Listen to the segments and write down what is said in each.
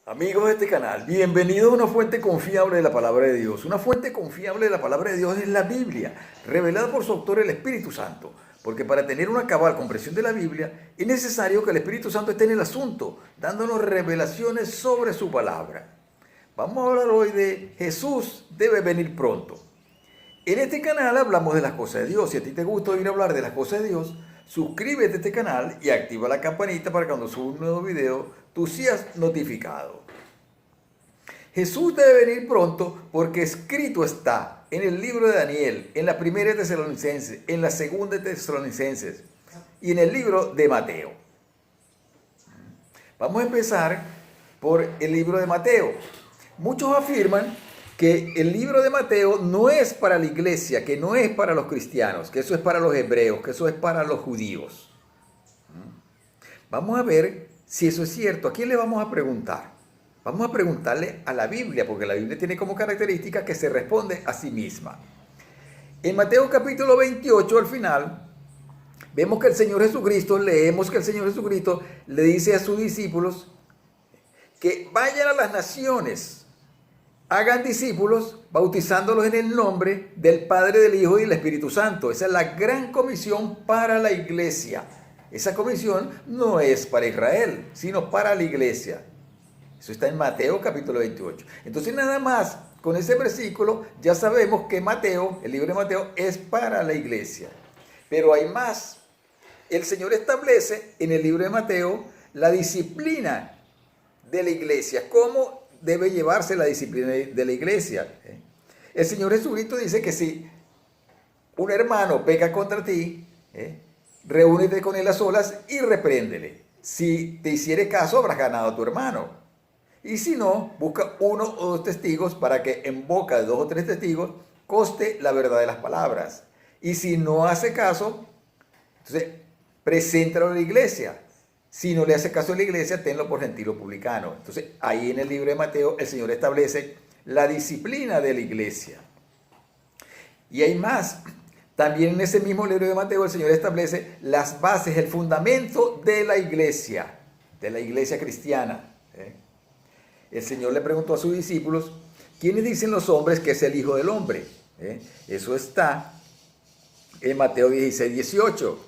Amigos de este canal, bienvenidos a una fuente confiable de la palabra de Dios. Una fuente confiable de la palabra de Dios es la Biblia, revelada por su autor el Espíritu Santo. Porque para tener una cabal comprensión de la Biblia, es necesario que el Espíritu Santo esté en el asunto, dándonos revelaciones sobre su palabra. Vamos a hablar hoy de Jesús debe venir pronto. En este canal hablamos de las cosas de Dios. Si a ti te gusta oír hablar de las cosas de Dios, suscríbete a este canal y activa la campanita para cuando suba un nuevo video, tú seas notificado. Jesús debe venir pronto porque escrito está en el libro de Daniel, en la primera de Tesalonicenses, en la segunda de Tesalonicenses y en el libro de Mateo. Vamos a empezar por el libro de Mateo. Muchos afirman que el libro de Mateo no es para la iglesia, que no es para los cristianos, que eso es para los hebreos, que eso es para los judíos. Vamos a ver si eso es cierto. ¿A quién le vamos a preguntar? Vamos a preguntarle a la Biblia, porque la Biblia tiene como característica que se responde a sí misma. En Mateo capítulo 28, al final, vemos que el Señor Jesucristo, leemos que el Señor Jesucristo le dice a sus discípulos que vayan a las naciones, hagan discípulos, bautizándolos en el nombre del Padre, del Hijo y del Espíritu Santo. Esa es la gran comisión para la iglesia. Esa comisión no es para Israel, sino para la iglesia. Eso está en Mateo capítulo 28. Entonces nada más con ese versículo ya sabemos que Mateo, el libro de Mateo, es para la iglesia. Pero hay más. El Señor establece en el libro de Mateo la disciplina de la iglesia. ¿Cómo debe llevarse la disciplina de la iglesia? El Señor Jesucristo dice que si un hermano peca contra ti, reúnete con él a solas y repréndele. Si te hiciere caso, habrás ganado a tu hermano. Y si no, busca uno o dos testigos para que en boca de dos o tres testigos conste la verdad de las palabras. Y si no hace caso, entonces preséntalo a la iglesia. Si no le hace caso a la iglesia, tenlo por gentil o publicano. Entonces, ahí en el libro de Mateo, el Señor establece la disciplina de la iglesia. Y hay más. También en ese mismo libro de Mateo, el Señor establece las bases, el fundamento de la iglesia cristiana. El Señor le preguntó a sus discípulos, ¿quiénes dicen los hombres que es el Hijo del Hombre? Eso está en Mateo 16, 18.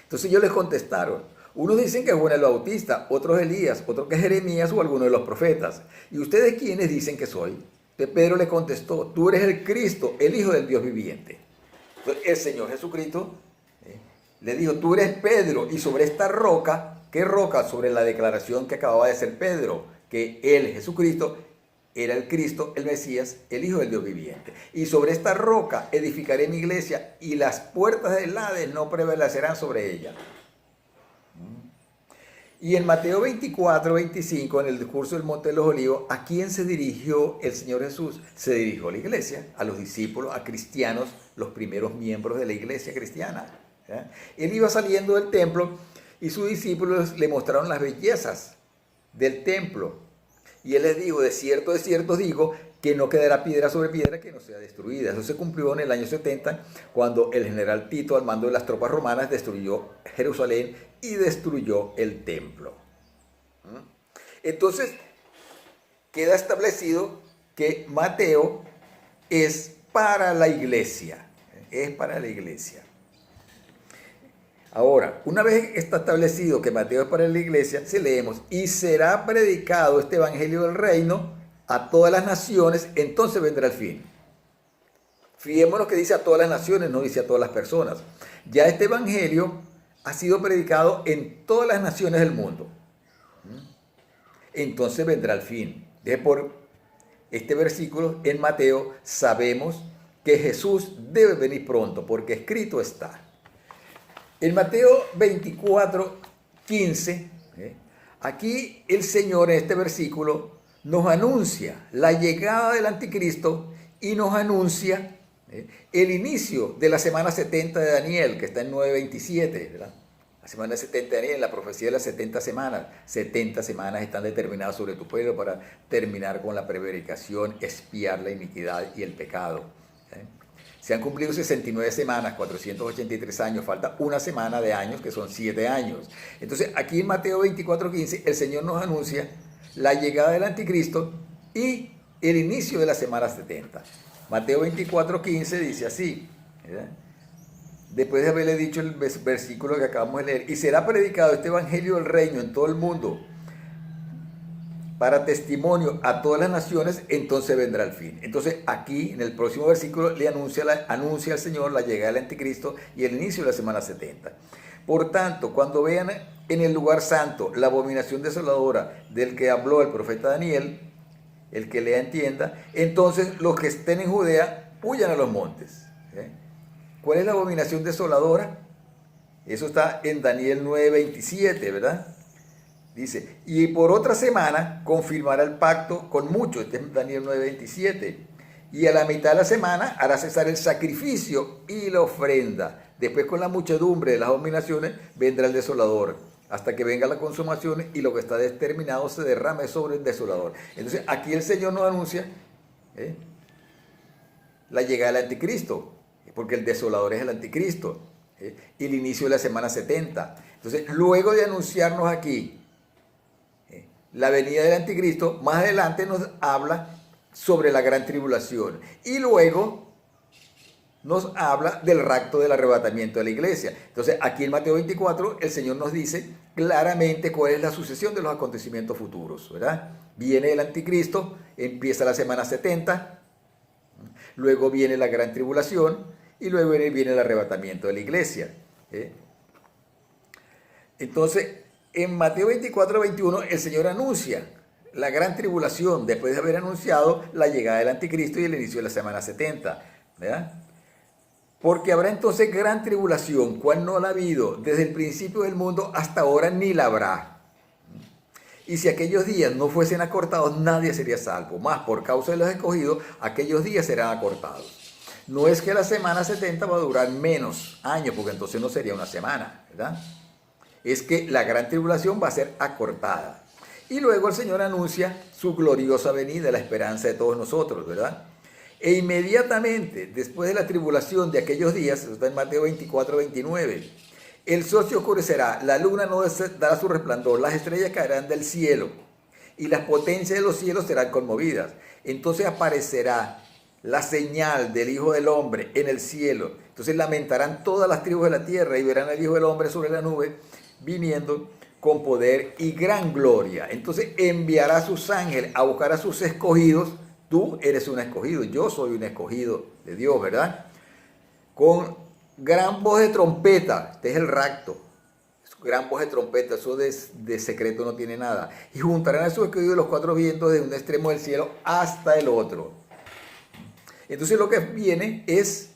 Entonces ellos les contestaron, unos dicen que es Juan el Bautista, otros Elías, otros que es Jeremías o alguno de los profetas. ¿Y ustedes quiénes dicen que soy? Entonces Pedro le contestó, tú eres el Cristo, el Hijo del Dios viviente. Entonces el Señor Jesucristo le dijo, tú eres Pedro, y sobre esta roca, ¿qué roca? Sobre la declaración que acababa de hacer Pedro, que él, Jesucristo, era el Cristo, el Mesías, el Hijo del Dios viviente. Y sobre esta roca edificaré mi iglesia, y las puertas del Hades no prevalecerán sobre ella. Y en Mateo 24, 25, en el discurso del Monte de los Olivos, ¿a quién se dirigió el Señor Jesús? Se dirigió a la iglesia, a los discípulos, a cristianos, los primeros miembros de la iglesia cristiana. Él iba saliendo del templo y sus discípulos le mostraron las bellezas del templo. Y él les dijo, de cierto os digo, que no quedará piedra sobre piedra que no sea destruida. Eso se cumplió en el año 70, cuando el general Tito, al mando de las tropas romanas, destruyó Jerusalén y destruyó el templo. Entonces, queda establecido que Mateo es para la iglesia. Es para la iglesia. Ahora, una vez está establecido que Mateo es para la iglesia, si leemos, y será predicado este evangelio del reino a todas las naciones, entonces vendrá el fin. Fijémonos que dice a todas las naciones, no dice a todas las personas. Ya este evangelio ha sido predicado en todas las naciones del mundo. Entonces vendrá el fin. Por este versículo en Mateo sabemos que Jesús debe venir pronto, porque escrito está. En Mateo 24, 15, aquí el Señor en este versículo nos anuncia la llegada del anticristo y nos anuncia el inicio de la semana 70 de Daniel, que está en 9:27, ¿verdad? La semana 70 de Daniel, la profecía de las 70 semanas. 70 semanas están determinadas sobre tu pueblo para terminar con la prevaricación, expiar la iniquidad y el pecado. Se han cumplido 69 semanas, 483 años, falta una semana de años, que son 7 años. Entonces, aquí en Mateo 24:15, el Señor nos anuncia la llegada del anticristo y el inicio de la semana 70. Mateo 24:15 dice así, ¿verdad? Después de haberle dicho el versículo que acabamos de leer, y será predicado este evangelio del reino en todo el mundo para testimonio a todas las naciones, entonces vendrá el fin. Entonces aquí en el próximo versículo le anuncia al Señor la llegada del anticristo y el inicio de la semana 70. Por tanto, cuando vean en el lugar santo la abominación desoladora del que habló el profeta Daniel, el que lea entienda, entonces los que estén en Judea huyan a los montes. ¿Cuál es la abominación desoladora? Eso está en Daniel 9:27, ¿verdad? Dice, y por otra semana confirmará el pacto con muchos, este es Daniel 9:27, y a la mitad de la semana hará cesar el sacrificio y la ofrenda. Después con la muchedumbre de las abominaciones vendrá el desolador, hasta que venga la consumación y lo que está determinado se derrame sobre el desolador. Entonces aquí el Señor nos anuncia la llegada del anticristo, porque el desolador es el anticristo, y el inicio de la semana 70. Entonces luego de anunciarnos aquí la venida del anticristo, más adelante nos habla sobre la gran tribulación y luego nos habla del rapto del arrebatamiento de la iglesia. Entonces aquí en Mateo 24 el Señor nos dice claramente cuál es la sucesión de los acontecimientos futuros, ¿verdad? Viene el anticristo, empieza la semana 70, luego viene la gran tribulación y luego viene el arrebatamiento de la iglesia. Entonces en Mateo 24:21 el Señor anuncia la gran tribulación después de haber anunciado la llegada del anticristo y el inicio de la semana 70, ¿verdad? Porque habrá entonces gran tribulación, cual no la ha habido desde el principio del mundo hasta ahora ni la habrá. Y si aquellos días no fuesen acortados, nadie sería salvo. Más por causa de los escogidos, aquellos días serán acortados. No es que la semana 70 va a durar menos años, porque entonces no sería una semana, ¿verdad? Es que la gran tribulación va a ser acortada. Y luego el Señor anuncia su gloriosa venida, la esperanza de todos nosotros, ¿verdad? E inmediatamente después de la tribulación de aquellos días, eso está en Mateo 24:29, el sol se oscurecerá, la luna no dará su resplandor, las estrellas caerán del cielo y las potencias de los cielos serán conmovidas. Entonces aparecerá la señal del Hijo del Hombre en el cielo. Entonces lamentarán todas las tribus de la tierra y verán al Hijo del Hombre sobre la nube, viniendo con poder y gran gloria. Entonces enviará a sus ángeles a buscar a sus escogidos. Tú eres un escogido, yo soy un escogido de Dios, ¿verdad? Con gran voz de trompeta, este es el rapto. Gran voz de trompeta, eso de secreto no tiene nada. Y juntarán a sus escogidos los cuatro vientos de un extremo del cielo hasta el otro. Entonces lo que viene es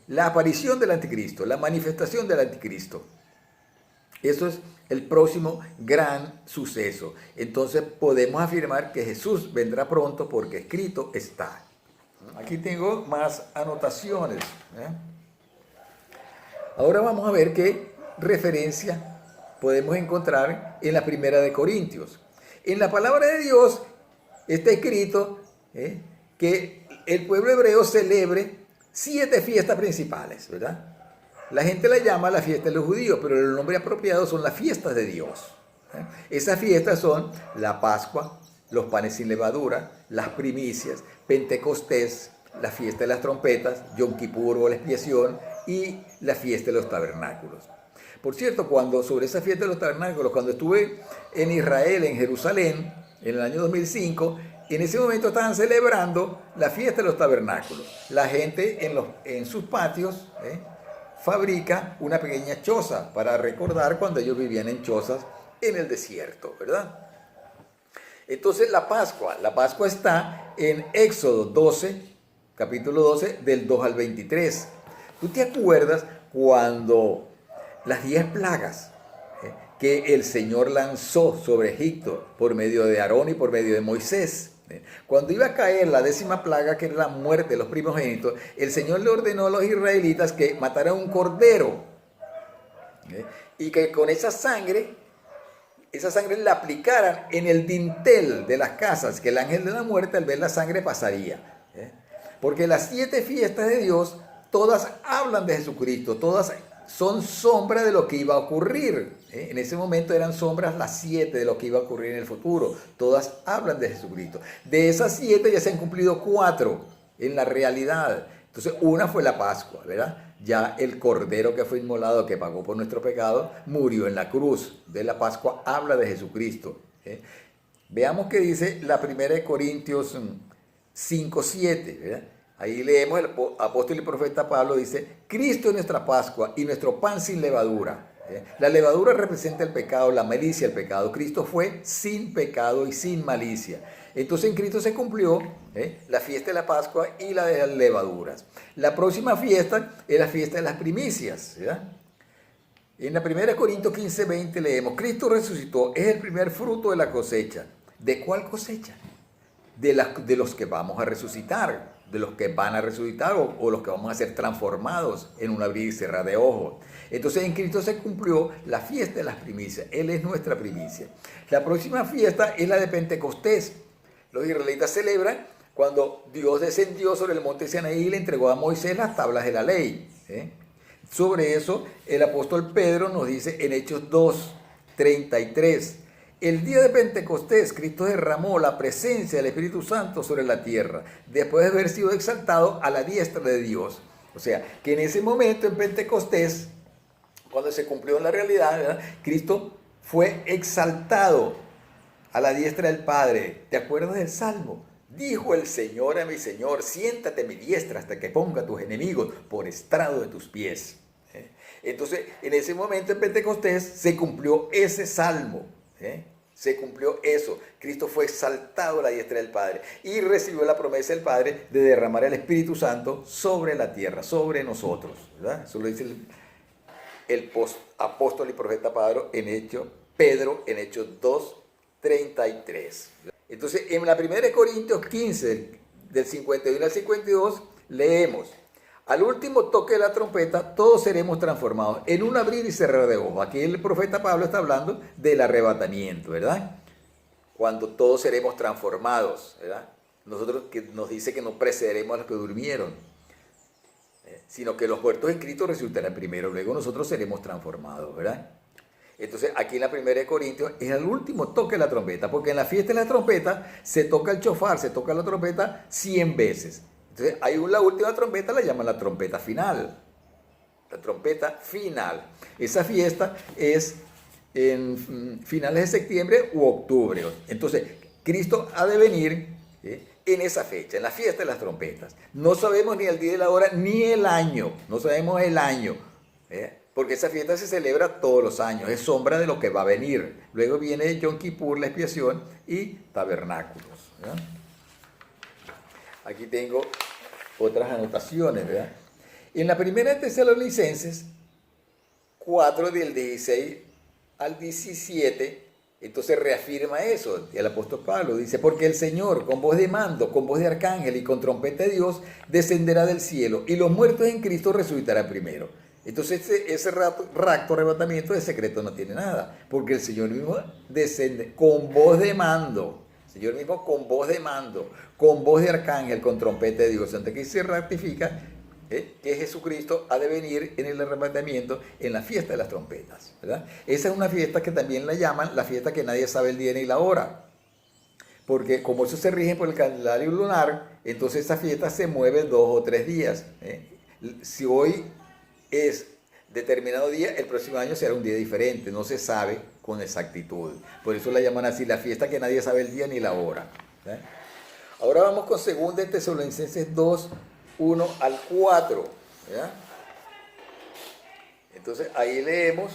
la aparición del anticristo, la manifestación del anticristo. Eso es el próximo gran suceso. Entonces podemos afirmar que Jesús vendrá pronto porque escrito está. Aquí tengo más anotaciones. Ahora vamos a ver qué referencia podemos encontrar en la primera de Corintios. En la palabra de Dios está escrito que el pueblo hebreo celebre 7 fiestas principales, ¿verdad? La gente la llama la fiesta de los judíos, pero el nombre apropiado son las fiestas de Dios. Esas fiestas son la Pascua, los panes sin levadura, las primicias, Pentecostés, la fiesta de las trompetas, Yom Kippur o la expiación y la fiesta de los tabernáculos. Por cierto, sobre esa fiesta de los tabernáculos, cuando estuve en Israel, en Jerusalén, en el año 2005, en ese momento estaban celebrando la fiesta de los tabernáculos. La gente en sus patios fabrica una pequeña choza para recordar cuando ellos vivían en chozas en el desierto, ¿verdad? Entonces la Pascua está en Éxodo 12, capítulo 12, del 2 al 23. ¿Tú te acuerdas cuando las 10 plagas que el Señor lanzó sobre Egipto por medio de Aarón y por medio de Moisés? Cuando iba a caer la 10ª plaga, que era la muerte de los primogénitos, el Señor le ordenó a los israelitas que mataran un cordero y que con esa sangre la aplicaran en el dintel de las casas, que el ángel de la muerte al ver la sangre pasaría. Porque las 7 fiestas de Dios, todas hablan de Jesucristo, todas son sombra de lo que iba a ocurrir. En ese momento eran sombras las 7 de lo que iba a ocurrir en el futuro. Todas hablan de Jesucristo. De esas 7 ya se han cumplido 4 en la realidad. Entonces una fue la Pascua, ¿verdad? Ya el Cordero que fue inmolado, que pagó por nuestro pecado, murió en la cruz. De la Pascua habla de Jesucristo. Veamos qué dice la 1 de Corintios 5:7, ¿verdad? Ahí leemos el apóstol y profeta Pablo, dice: Cristo es nuestra Pascua y nuestro pan sin levadura. La levadura representa el pecado, la malicia el pecado. Cristo fue sin pecado y sin malicia. Entonces en Cristo se cumplió la fiesta de la Pascua y la de las levaduras. La próxima fiesta es la fiesta de las primicias, ¿verdad? En la 1 Corintios 15:20 leemos: Cristo resucitó, es el primer fruto de la cosecha. ¿De cuál cosecha? De los que vamos a resucitar, de los que van a resucitar o los que vamos a ser transformados en un abrir y cerrar de ojos. Entonces en Cristo se cumplió la fiesta de las primicias. Él es nuestra primicia. La próxima fiesta es la de Pentecostés. Los israelitas celebran cuando Dios descendió sobre el monte Sinaí y le entregó a Moisés las tablas de la ley. Sobre eso el apóstol Pedro nos dice en Hechos 2:33: el día de Pentecostés, Cristo derramó la presencia del Espíritu Santo sobre la tierra, después de haber sido exaltado a la diestra de Dios. O sea, que en ese momento, en Pentecostés, cuando se cumplió en la realidad, ¿verdad?, Cristo fue exaltado a la diestra del Padre. ¿Te acuerdas del Salmo? Dijo el Señor a mi Señor: siéntate a mi diestra hasta que ponga a tus enemigos por estrado de tus pies. Entonces, en ese momento, en Pentecostés, se cumplió ese Salmo. Se cumplió eso. Cristo fue exaltado a la diestra del Padre y recibió la promesa del Padre de derramar el Espíritu Santo sobre la tierra, sobre nosotros, ¿verdad? Eso lo dice el apóstol y profeta Pedro en Hechos 2:33. Entonces, en la 1 Corintios 15, del 51 al 52, leemos: al último toque de la trompeta, todos seremos transformados en un abrir y cerrar de ojos. Aquí el profeta Pablo está hablando del arrebatamiento, ¿verdad? Cuando todos seremos transformados, ¿verdad? Nosotros, que nos dice que no precederemos a los que durmieron, sino que los muertos en Cristo resucitarán primero, luego nosotros seremos transformados, ¿verdad? Entonces, aquí en la 1 de Corintios es el último toque de la trompeta, porque en la fiesta de la trompeta se toca el shofar, se toca la trompeta 100 veces. Entonces, la última trompeta la llaman la trompeta final. La trompeta final. Esa fiesta es en finales de septiembre u octubre. Entonces, Cristo ha de venir en esa fecha, en la fiesta de las trompetas. No sabemos ni el día y la hora, ni el año. No sabemos el año. Porque esa fiesta se celebra todos los años. Es sombra de lo que va a venir. Luego viene Yom Kippur, la expiación, y tabernáculos, ¿verdad? Aquí tengo otras anotaciones, ¿verdad? En la primera de Tesalonicenses 4, del 16 al 17, entonces reafirma eso. El apóstol Pablo dice: porque el Señor, con voz de mando, con voz de arcángel y con trompeta de Dios, descenderá del cielo, y los muertos en Cristo resucitarán primero. Entonces ese rapto, arrebatamiento de secreto no tiene nada, porque el Señor mismo descende con voz de mando. Señor mismo con voz de mando, con voz de arcángel, con trompeta de Dios. Antes que se ratifica que Jesucristo ha de venir en el arrebatamiento en la fiesta de las trompetas, ¿verdad? Esa es una fiesta que también la llaman la fiesta que nadie sabe el día ni la hora. Porque como eso se rige por el calendario lunar, entonces esa fiesta se mueve 2 o 3 días. Si hoy es determinado día, el próximo año será un día diferente, no se sabe con exactitud. Por eso la llaman así, la fiesta que nadie sabe el día ni la hora. Ahora vamos con 2 de Tesalonicenses 2, 1 al 4. ¿Verdad? Entonces ahí leemos.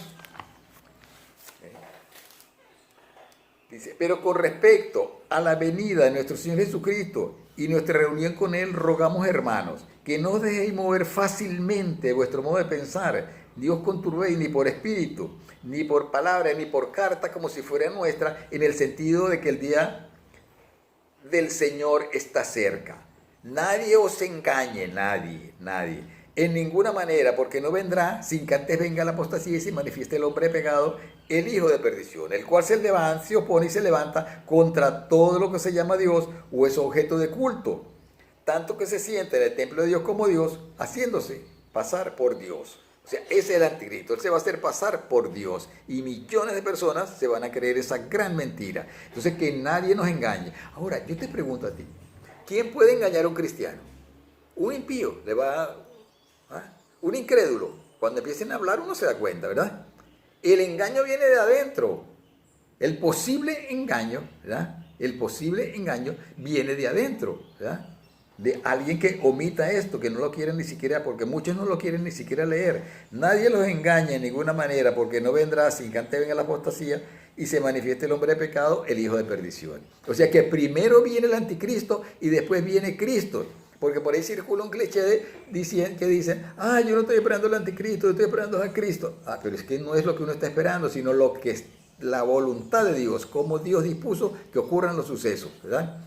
Dice: pero con respecto a la venida de nuestro Señor Jesucristo y nuestra reunión con Él, rogamos, hermanos, que no os dejéis mover fácilmente vuestro modo de pensar, ni os conturbéis ni por espíritu, ni por palabra, ni por carta, como si fuera nuestra, en el sentido de que el día del Señor está cerca. Nadie os engañe, nadie, en ninguna manera, porque no vendrá sin que antes venga la apostasía y se manifieste el hombre pecado, el hijo de perdición, el cual se opone y se levanta contra todo lo que se llama Dios o es objeto de culto, tanto que se siente en el templo de Dios como Dios, haciéndose pasar por Dios. O sea, ese es el anticristo. Él se va a hacer pasar por Dios. Y millones de personas se van a creer esa gran mentira. Entonces, que nadie nos engañe. Ahora, yo te pregunto a ti, ¿quién puede engañar a un cristiano? Un impío le va ¿ah? Un incrédulo. Cuando empiecen a hablar uno se da cuenta, ¿verdad? El engaño viene de adentro. El posible engaño, ¿verdad? El posible engaño viene de adentro, ¿verdad? De alguien que omita esto, que no lo quieren ni siquiera, porque muchos no lo quieren ni siquiera leer. Nadie los engaña en ninguna manera, porque no vendrá sin que antes venga la apostasía y se manifieste el hombre de pecado, el hijo de perdición. O sea que primero viene el anticristo y después viene Cristo. Porque por ahí circula un cliché que dicen, yo no estoy esperando el anticristo, yo estoy esperando a Cristo. Pero es que no es lo que uno está esperando, sino lo que es la voluntad de Dios, como Dios dispuso que ocurran los sucesos, ¿verdad?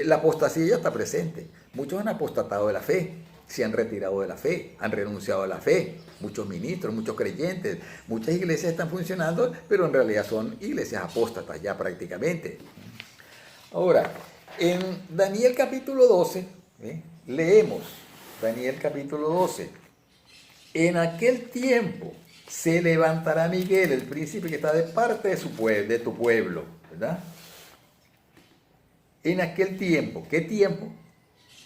La apostasía ya está presente. Muchos han apostatado de la fe, se han retirado de la fe, han renunciado a la fe. Muchos ministros, muchos creyentes, muchas iglesias están funcionando, pero en realidad son iglesias apóstatas ya prácticamente. Ahora, en Daniel capítulo 12, leemos Daniel capítulo 12. En aquel tiempo se levantará Miguel, el príncipe que está de parte de tu pueblo, ¿verdad? En aquel tiempo, ¿qué tiempo?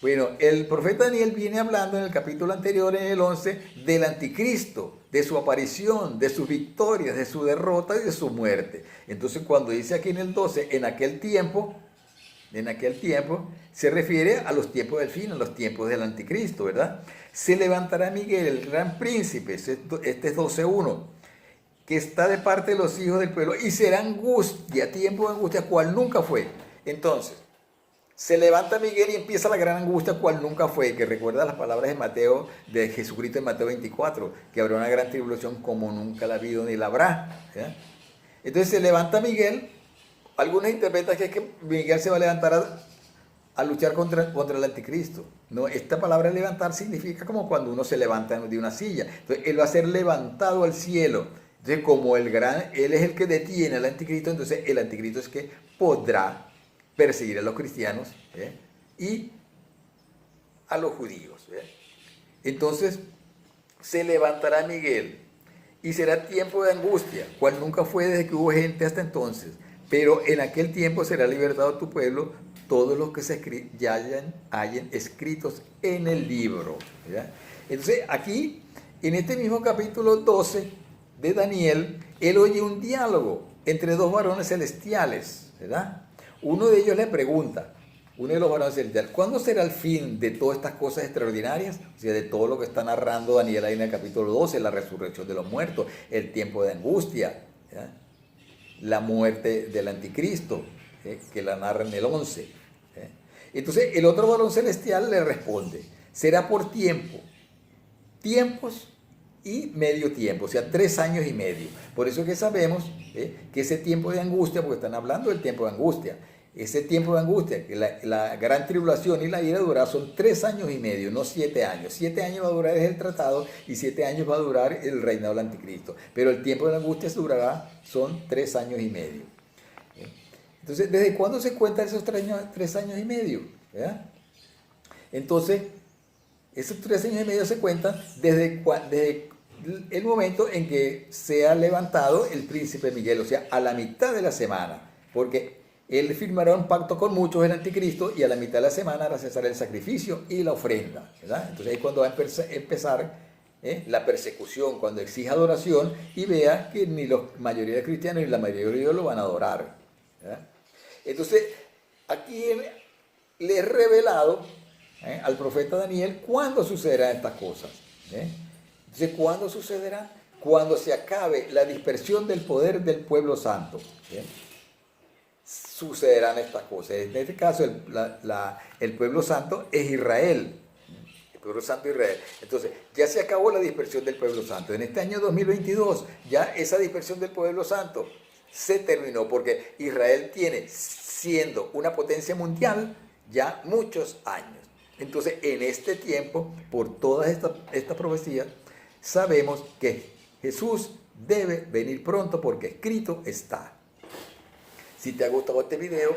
Bueno, el profeta Daniel viene hablando en el capítulo anterior, en el 11, del anticristo, de su aparición, de sus victorias, de su derrota y de su muerte. Entonces, cuando dice aquí en el 12, en aquel tiempo, se refiere a los tiempos del fin, a los tiempos del anticristo, ¿verdad? Se levantará Miguel, el gran príncipe, este es 12:1, que está de parte de los hijos del pueblo, y será angustia, tiempo de angustia, cual nunca fue. Entonces, se levanta Miguel y empieza la gran angustia, cual nunca fue, que recuerda las palabras de Jesucristo en Mateo 24, que habrá una gran tribulación como nunca la ha habido ni la habrá, ¿ya? Entonces se levanta Miguel. Algunos interpretan que es que Miguel se va a levantar a luchar contra el anticristo. No, esta palabra levantar significa como cuando uno se levanta de una silla. Entonces, él va a ser levantado al cielo. Entonces, como él es el que detiene al anticristo, entonces el anticristo es que podrá perseguir a los cristianos y a los judíos. Entonces, se levantará Miguel y será tiempo de angustia, cual nunca fue desde que hubo gente hasta entonces. Pero en aquel tiempo será libertado tu pueblo, todos los que ya hayan escritos en el libro, ¿verdad? Entonces, aquí, en este mismo capítulo 12 de Daniel, él oye un diálogo entre dos varones celestiales, ¿verdad? Uno de ellos le pregunta, uno de los varones celestiales, ¿cuándo será el fin de todas estas cosas extraordinarias? O sea, de todo lo que está narrando Daniel ahí en el capítulo 12, la resurrección de los muertos, el tiempo de angustia, ¿verdad? La muerte del anticristo, que la narra en el 11. Entonces el otro varón celestial le responde, será por tiempos y medio tiempo, o sea, 3 años y medio. Por eso que sabemos que ese tiempo de angustia, porque están hablando del tiempo de angustia, ese tiempo de angustia, que la gran tribulación y la ira durará, son 3 años y medio, no 7 años. 7 años va a durar el tratado y 7 años va a durar el reinado del anticristo. Pero el tiempo de la angustia son 3 años y medio. Entonces, ¿desde cuándo se cuentan esos 3 años y medio? ¿Verdad? Entonces, esos 3 años y medio se cuentan desde el momento en que se ha levantado el príncipe Miguel, o sea, a la mitad de la semana, porque él firmará un pacto con muchos, el anticristo, y a la mitad de la semana hará cesar el sacrificio y la ofrenda, ¿verdad? Entonces ahí es cuando va a empezar la persecución, cuando exija adoración y vea que ni la mayoría de cristianos ni la mayoría de judíos lo van a adorar, ¿verdad? Entonces, aquí le he revelado al profeta Daniel cuándo sucederán estas cosas. Entonces, ¿cuándo sucederá? Cuando se acabe la dispersión del poder del pueblo santo. Sucederán estas cosas. En este caso, el pueblo santo es Israel. El pueblo santo es Israel. Entonces, ya se acabó la dispersión del pueblo santo. En este año 2022, ya esa dispersión del pueblo santo se terminó, porque Israel tiene, siendo una potencia mundial, ya muchos años. Entonces, en este tiempo, por todas estas profecías, sabemos que Jesús debe venir pronto, porque escrito está. Si te ha gustado este video,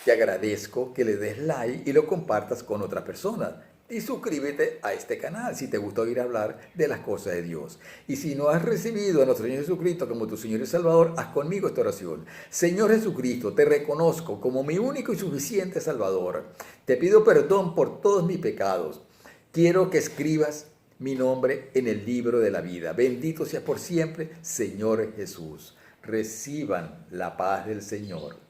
te agradezco que le des like y lo compartas con otras personas. y suscríbete a este canal si te gusta oír hablar de las cosas de Dios. Y si no has recibido a nuestro Señor Jesucristo como tu Señor y Salvador, haz conmigo esta oración. Señor Jesucristo, te reconozco como mi único y suficiente Salvador. Te pido perdón por todos mis pecados. Quiero que escribas mi nombre en el libro de la vida. Bendito seas por siempre, Señor Jesús. Reciban la paz del Señor.